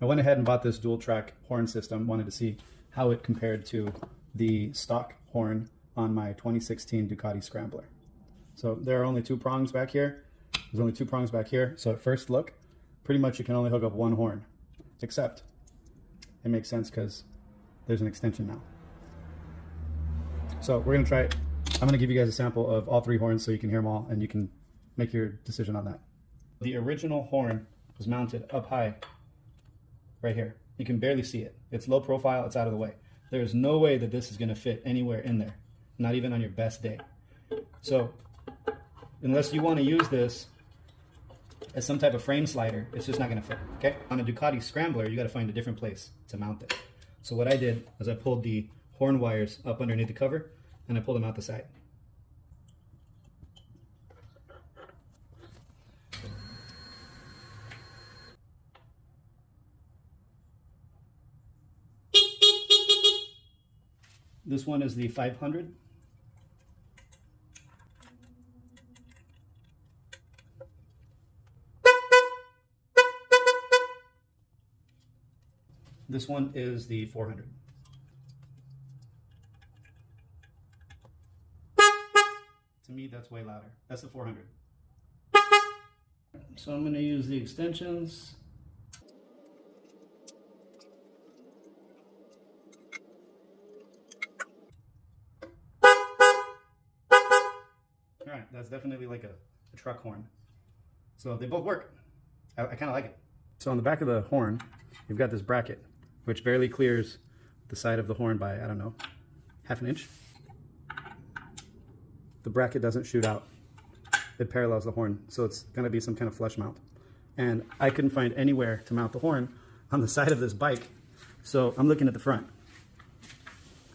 I went ahead and bought this dual track horn system, wanted to see how it compared to the stock horn on my 2016 Ducati Scrambler. So there are only two prongs back here. There's only two prongs back here. So at first look, pretty much you can only hook up one horn, except it makes sense because there's an extension now. So we're gonna try it. I'm gonna give you guys a sample of all three horns so you can hear them all and you can make your decision on that. The original horn was mounted up high right here. You can barely see it. It's low profile, it's out of the way. There's no way that this is gonna fit anywhere in there, not even on your best day. So unless you wanna use this as some type of frame slider, it's just not gonna fit, okay? On a Ducati Scrambler, you gotta find a different place to mount it. So what I did is I pulled the horn wires up underneath the cover and I pulled them out the side. This one is the 500. This one is the 400. To me, that's way louder. That's the 400. So I'm going to use the extensions. All right, that's definitely like a truck horn. So they both work. I kind of like it. So on the back of the horn, you've got this bracket, which barely clears the side of the horn by, I don't know, half an inch. The bracket doesn't shoot out. It parallels the horn, so it's going to be some kind of flush mount. And I couldn't find anywhere to mount the horn on the side of this bike, so I'm looking at the front.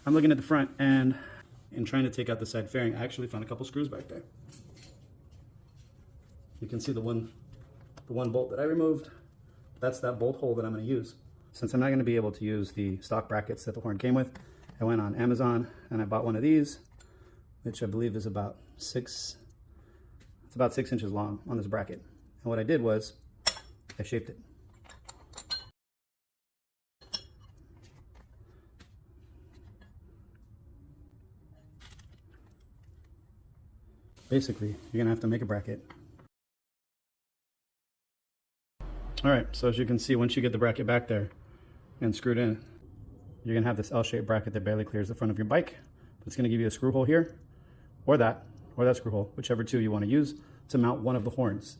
I'm looking at the front, and in trying to take out the side fairing, I actually found a couple screws back there. You can see the one bolt that I removed. That's that bolt hole that I'm going to use. Since I'm not going to be able to use the stock brackets that the horn came with, I went on Amazon and I bought one of these, which I believe is about 6 inches long on this bracket. And what I did was I shaped it. Basically, you're gonna have to make a bracket. All right, so as you can see, once you get the bracket back there and screwed in, you're gonna have this L-shaped bracket that barely clears the front of your bike. But it's gonna give you a screw hole here, or that screw hole, whichever two you wanna use to mount one of the horns.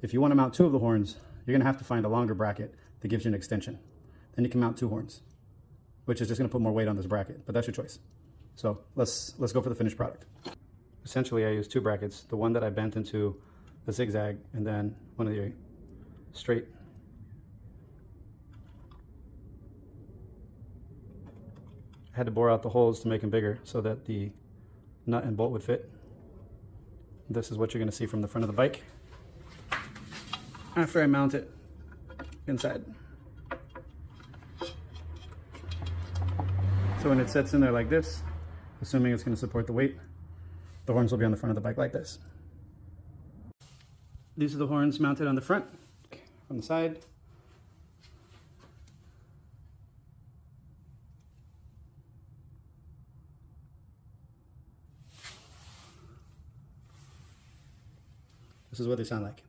If you wanna mount two of the horns, you're gonna have to find a longer bracket that gives you an extension. Then you can mount two horns, which is just gonna put more weight on this bracket, but that's your choice. So let's go for the finished product. Essentially, I used two brackets, the one that I bent into a zigzag and then one of the straight. I had to bore out the holes to make them bigger so that the nut and bolt would fit. This is what you're going to see from the front of the bike after I mount it inside. So when it sits in there like this, assuming it's going to support the weight, the horns will be on the front of the bike like this. These are the horns mounted on the front, on the side. This is what they sound like.